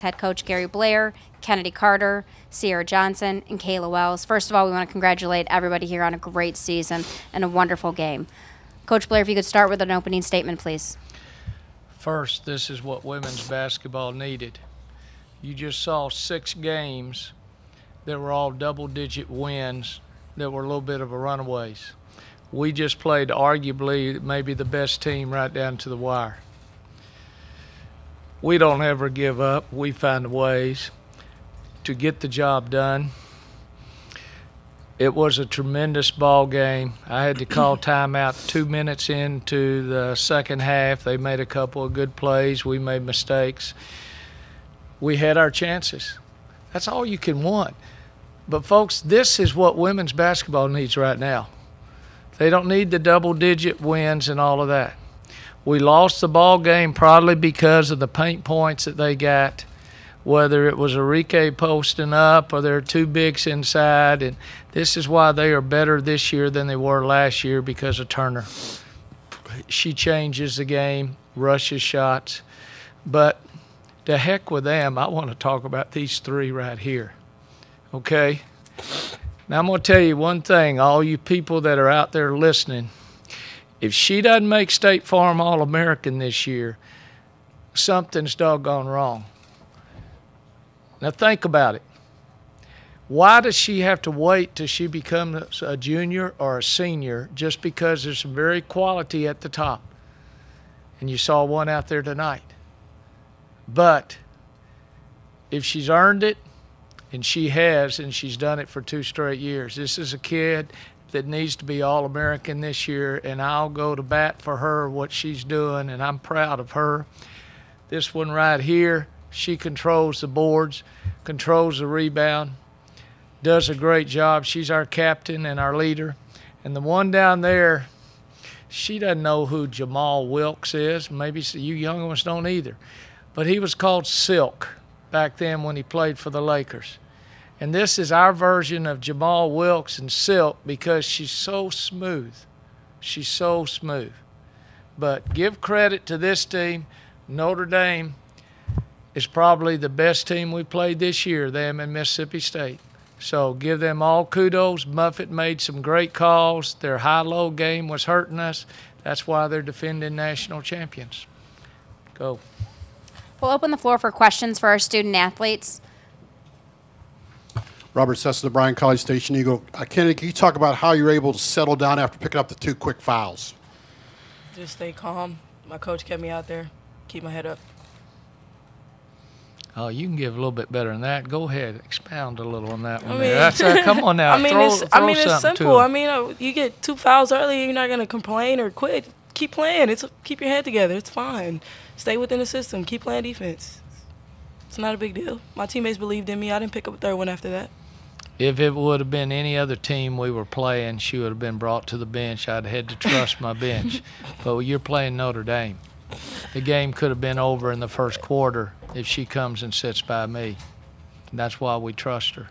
head coach Gary Blair, Kennedy Carter, Sierra Johnson, and Kayla Wells. First of all, we want to congratulate everybody here on a great season and a wonderful game. Coach Blair, if you could start with an opening statement, please. First, this is what women's basketball needed. You just saw 6 games that were all double-digit wins that were a little bit of a runaways. We just played arguably maybe the best team right down to the wire. We don't ever give up. We find ways to get the job done. It was a tremendous ball game. I had to call timeout 2 minutes into the second half. They made a couple of good plays. We made mistakes. We had our chances. That's all you can want. But, folks, this is what women's basketball needs right now. They don't need the double-digit wins and all of that. We lost the ball game probably because of the paint points that they got, whether it was Enrique posting up or there are 2 bigs inside. And this is why they are better this year than they were last year, because of Turner. She changes the game, rushes shots. But to heck with them, I want to talk about these 3 right here. Okay? Now, I'm going to tell you one thing, all you people that are out there listening. If she doesn't make State Farm All-American this year, something's doggone wrong. Now, think about it. Why does she have to wait till she becomes a junior or a senior just because there's some very quality at the top? And you saw one out there tonight. But if she's earned it, and she has, and she's done it for 2 straight years. This is a kid that needs to be All-American this year, and I'll go to bat for her, what she's doing, and I'm proud of her. This one right here, she controls the boards, controls the rebound, does a great job. She's our captain and our leader. And the one down there, she doesn't know who Jamal Wilkes is. Maybe you young ones don't either. But he was called Silk back then when he played for the Lakers. And this is our version of Jamal Wilkes and Silk because she's so smooth. She's so smooth. But give credit to this team. Notre Dame is probably the best team we played this year, them and Mississippi State. So give them all kudos. Muffet made some great calls. Their high-low game was hurting us. That's why they're defending national champions. Go. We'll open the floor for questions for our student athletes. Robert Sessa, Bryan College Station Eagle. Kennedy, can you talk about how you're able to settle down after picking up the 2 quick fouls? Just stay calm. My coach kept me out there. Keep my head up. Oh, you can give a little bit better than that. Go ahead, expound a little on that one. I mean, That's, come on now. It's simple. I mean, you get 2 fouls early, you're not gonna complain or quit. Keep playing. Keep your head together. It's fine. Stay within the system. Keep playing defense. It's not a big deal. My teammates believed in me. I didn't pick up a 3rd one after that. If it would have been any other team we were playing, she would have been brought to the bench. I'd had to trust my bench. But you're playing Notre Dame. The game could have been over in the first quarter if she comes and sits by me. And that's why we trust her.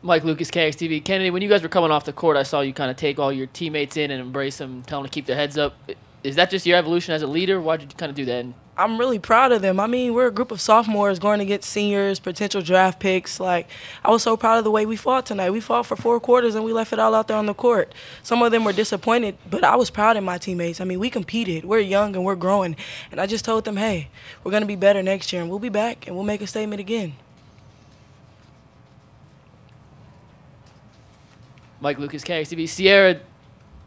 Mike Lucas, KXTV. Kennedy, when you guys were coming off the court, I saw you kind of take all your teammates in and embrace them, tell them to keep their heads up. Is that just your evolution as a leader? Why'd you kind of do that? I'm really proud of them. I mean, we're a group of sophomores going against seniors, potential draft picks. Like, I was so proud of the way we fought tonight. We fought for 4 quarters, and we left it all out there on the court. Some of them were disappointed, but I was proud of my teammates. I mean, we competed. We're young, and we're growing. And I just told them, hey, we're going to be better next year, and we'll be back, and we'll make a statement again. Mike Lucas, KXTV. Sierra,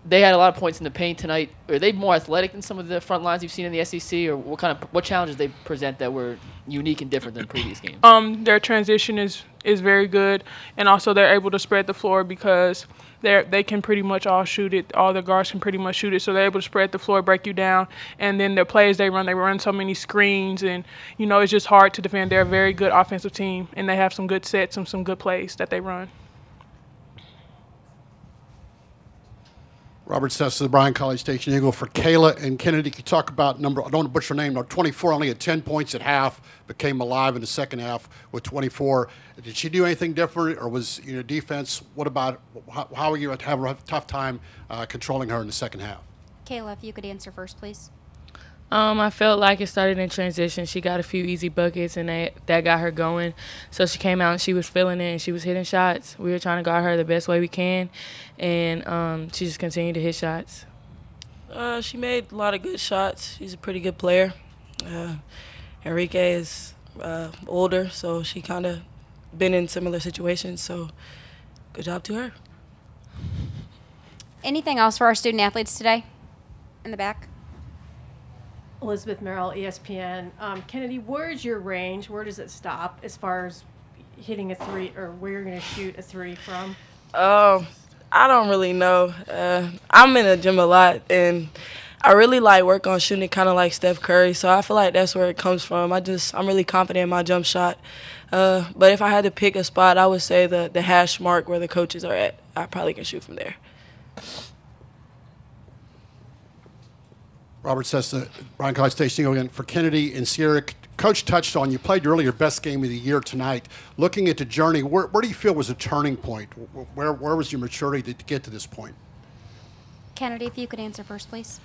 they had a lot of points in the paint tonight. Are they more athletic than some of the front lines you've seen in the SEC, or what challenges they present that were unique and different than previous games? Their transition is very good, and also they're able to spread the floor because they can pretty much all shoot it. All the guards can pretty much shoot it, so they're able to spread the floor, break you down, and then their plays they run so many screens, and it's just hard to defend. They're a very good offensive team, and they have some good sets and some good plays that they run. Robert Sessa, the Bryan College Station Eagle. For Kayla and Kennedy, can you talk about number, I don't want to butcher her name, no, 24, only had 10 points at half, became alive in the second half with 24. Did she do anything different, or was, defense, what about, how are you having a tough time controlling her in the second half? Kayla, if you could answer first, please. I felt like it started in transition. She got a few easy buckets, and that got her going. So she came out and she was feeling it, and she was hitting shots. We were trying to guard her the best way we can, and she just continued to hit shots. She made a lot of good shots. She's a pretty good player. Enrique is older, so she kind of been in similar situations, so good job to her. Anything else for our student athletes today in the back? Elizabeth Merrill, ESPN. Kennedy, where's your range? Where does it stop as far as hitting a three, or where you're going to shoot a three from? I don't really know. I'm in the gym a lot, and I really work on shooting it kind of like Steph Curry, so I feel like that's where it comes from. I'm really confident in my jump shot. But if I had to pick a spot, I would say the hash mark where the coaches are at. I probably can shoot from there. Robert Sessa, Bryan College Station Eagle again. For Kennedy and Sierra, Coach touched on, you played earlier best game of the year tonight. Looking at the journey, where do you feel was a turning point? Where was your maturity to get to this point? Kennedy, if you could answer first, please.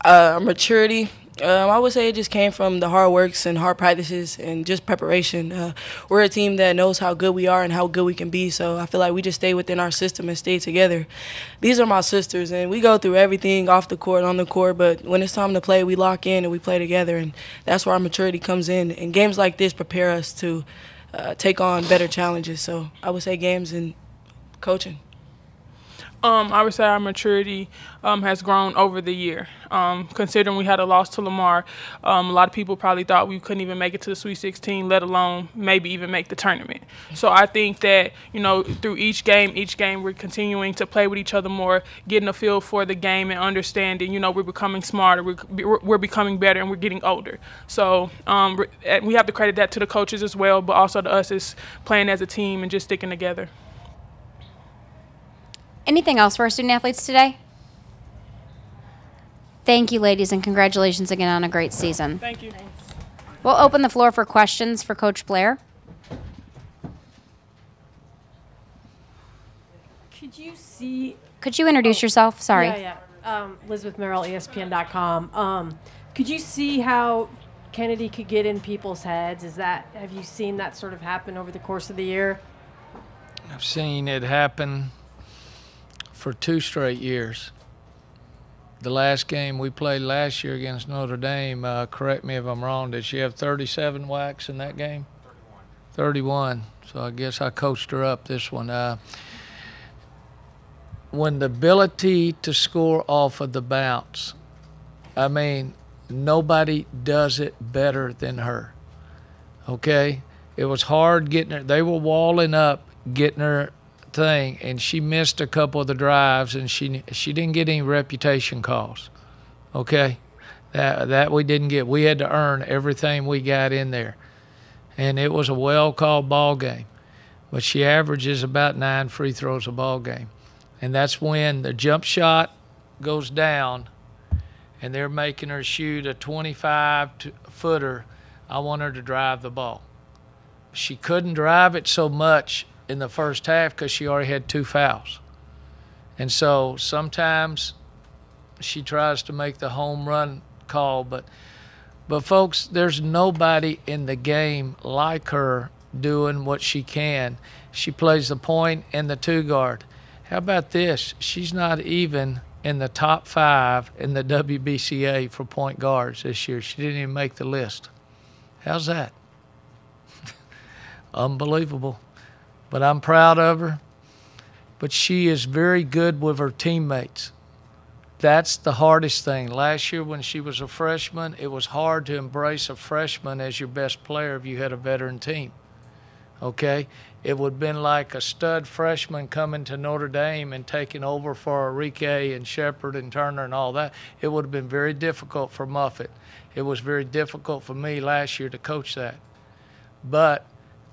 Maturity, I would say it just came from the hard works and hard practices and just preparation. We're a team that knows how good we are and how good we can be, so I feel like we just stay within our system and stay together. These are my sisters, and we go through everything off the court, on the court, but when it's time to play, we lock in and we play together, and that's where our maturity comes in. And games like this prepare us to take on better challenges, so I would say games and coaching. I would say our maturity has grown over the year. Considering we had a loss to Lamar, a lot of people probably thought we couldn't even make it to the Sweet 16, let alone maybe even make the tournament. So I think that, through each game we're continuing to play with each other more, getting a feel for the game and understanding, we're becoming smarter, we're becoming better, and we're getting older. So we have to credit that to the coaches as well, but also to us as playing as a team and just sticking together. Anything else for our student athletes today? Thank you, ladies, and congratulations again on a great season. Thank you. We'll open the floor for questions for Coach Blair. Could you introduce yourself? Sorry. Yeah. Elizabeth Merrill, ESPN.com. Could you see how Kennedy could get in people's heads? Have you seen that sort of happen over the course of the year? I've seen it happen for 2 straight years. The last game we played last year against Notre Dame, correct me if I'm wrong, did she have 37 whacks in that game? 31. So I guess I coached her up this one. When the ability to score off of the bounce, nobody does it better than her. Okay? It was hard getting her. They were walling up, getting her thing, and she missed a couple of the drives, and she didn't get any reputation calls. Okay, that we didn't get. We had to earn everything we got in there, and it was a well-called ball game. But she averages about 9 free throws a ball game, and that's when the jump shot goes down, and they're making her shoot a 25-footer. I want her to drive the ball. She couldn't drive it so much in the first half because she already had 2 fouls. And so sometimes she tries to make the home run call, but folks, there's nobody in the game like her doing what she can. She plays the point and the 2 guard. How about this? She's not even in the top 5 in the WBCA for point guards this year. She didn't even make the list. How's that? Unbelievable. But I'm proud of her. But she is very good with her teammates. That's the hardest thing. Last year when she was a freshman, it was hard to embrace a freshman as your best player if you had a veteran team. Okay? It would have been like a stud freshman coming to Notre Dame and taking over for Enrique and Shepard and Turner and all that. It would have been very difficult for Muffet. It was very difficult for me last year to coach that. But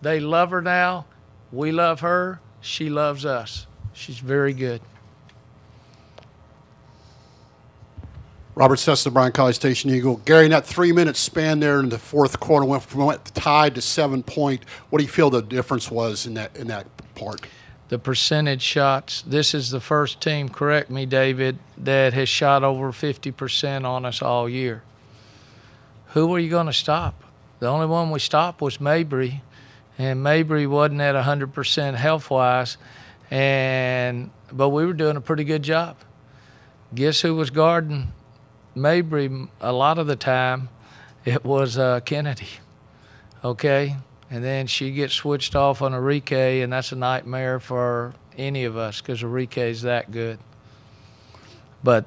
they love her now. We love her. She loves us. She's very good. Robert Sessa, Bryan College Station Eagle. Gary, in that 3-minute span there in the fourth quarter, went tied to 7-point. What do you feel the difference was in that part? The percentage shots. This is the first team, correct me, David, that has shot over 50% on us all year. Who are you going to stop? The only one we stopped was Mabry, and Mabry wasn't at 100% health-wise, but we were doing a pretty good job. Guess who was guarding Mabry a lot of the time? It was Kennedy, okay? And then she gets switched off on Enrique, and that's a nightmare for any of us because Enrique's that good. But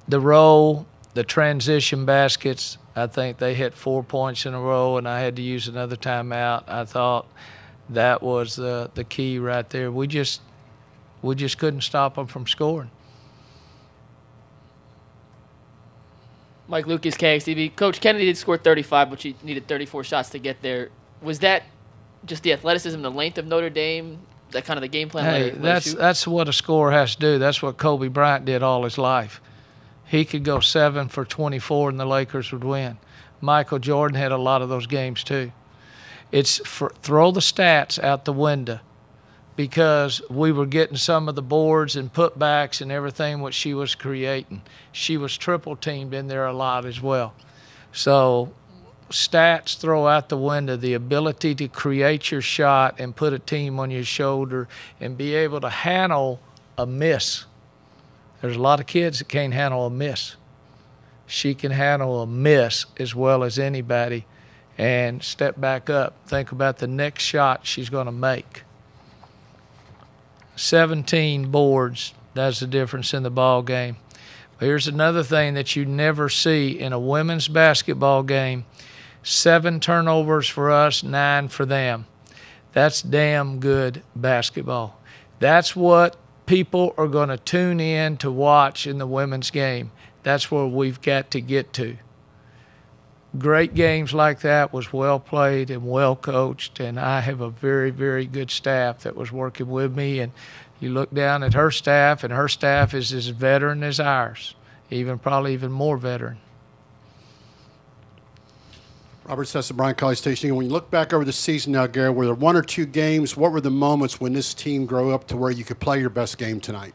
the roll, the transition baskets, I think they hit 4 points in a row, and I had to use another timeout. I thought that was the key right there. We just couldn't stop them from scoring. Mike Lucas, KXTV. Coach, Kennedy did score 35, but she needed 34 shots to get there. Was that just the athleticism and the length of Notre Dame, that kind of the game plan? Hey, that's what a scorer has to do. That's what Kobe Bryant did all his life. He could go 7 for 24 and the Lakers would win. Michael Jordan had a lot of those games too. Throw the stats out the window because we were getting some of the boards and putbacks and everything what she was creating. She was triple teamed in there a lot as well. So stats throw out the window. The ability to create your shot and put a team on your shoulder and be able to handle a miss. There's a lot of kids that can't handle a miss. She can handle a miss as well as anybody. And step back up. Think about the next shot she's going to make. 17 boards, that's the difference in the ball game. But here's another thing that you never see in a women's basketball game. 7 turnovers for us, 9 for them. That's damn good basketball. That's what people are going to tune in to watch in the women's game. That's where we've got to get to. Great games like that was well played and well coached, and I have a very, very good staff that was working with me. And you look down at her staff, and her staff is as veteran as ours, probably even more veteran. Robert Sessa, Bryan College Station. When you look back over the season now, Gary, were there 1 or 2 games? What were the moments when this team grew up to where you could play your best game tonight?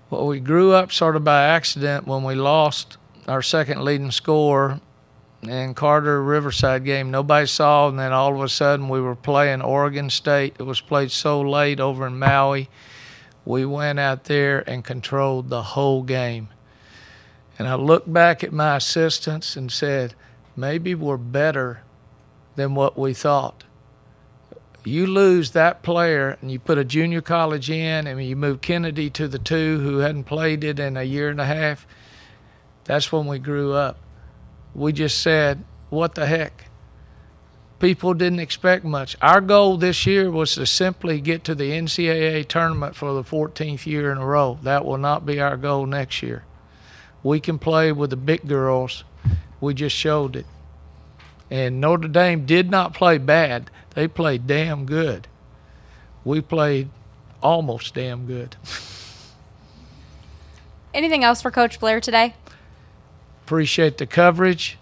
Well, we grew up sort of by accident when we lost our second leading scorer in Carter Riverside game. Nobody saw, and then all of a sudden we were playing Oregon State. It was played so late over in Maui. We went out there and controlled the whole game. And I looked back at my assistants and said, maybe we're better than what we thought. You lose that player and you put a junior college in and you move Kennedy to the 2 who hadn't played it in a year and a half. That's when we grew up. We just said, what the heck? People didn't expect much. Our goal this year was to simply get to the NCAA tournament for the 14th year in a row. That will not be our goal next year. We can play with the big girls. We just showed it. And Notre Dame did not play bad. They played damn good. We played almost damn good. Anything else for Coach Blair today? Appreciate the coverage.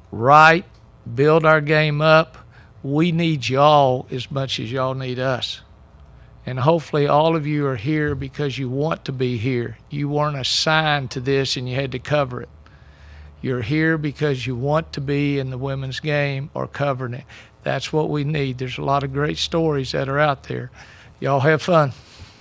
Right. Build our game up. We need y'all as much as y'all need us. And hopefully all of you are here because you want to be here. You weren't assigned to this and you had to cover it. You're here because you want to be in the women's game or covering it. That's what we need. There's a lot of great stories that are out there. Y'all have fun.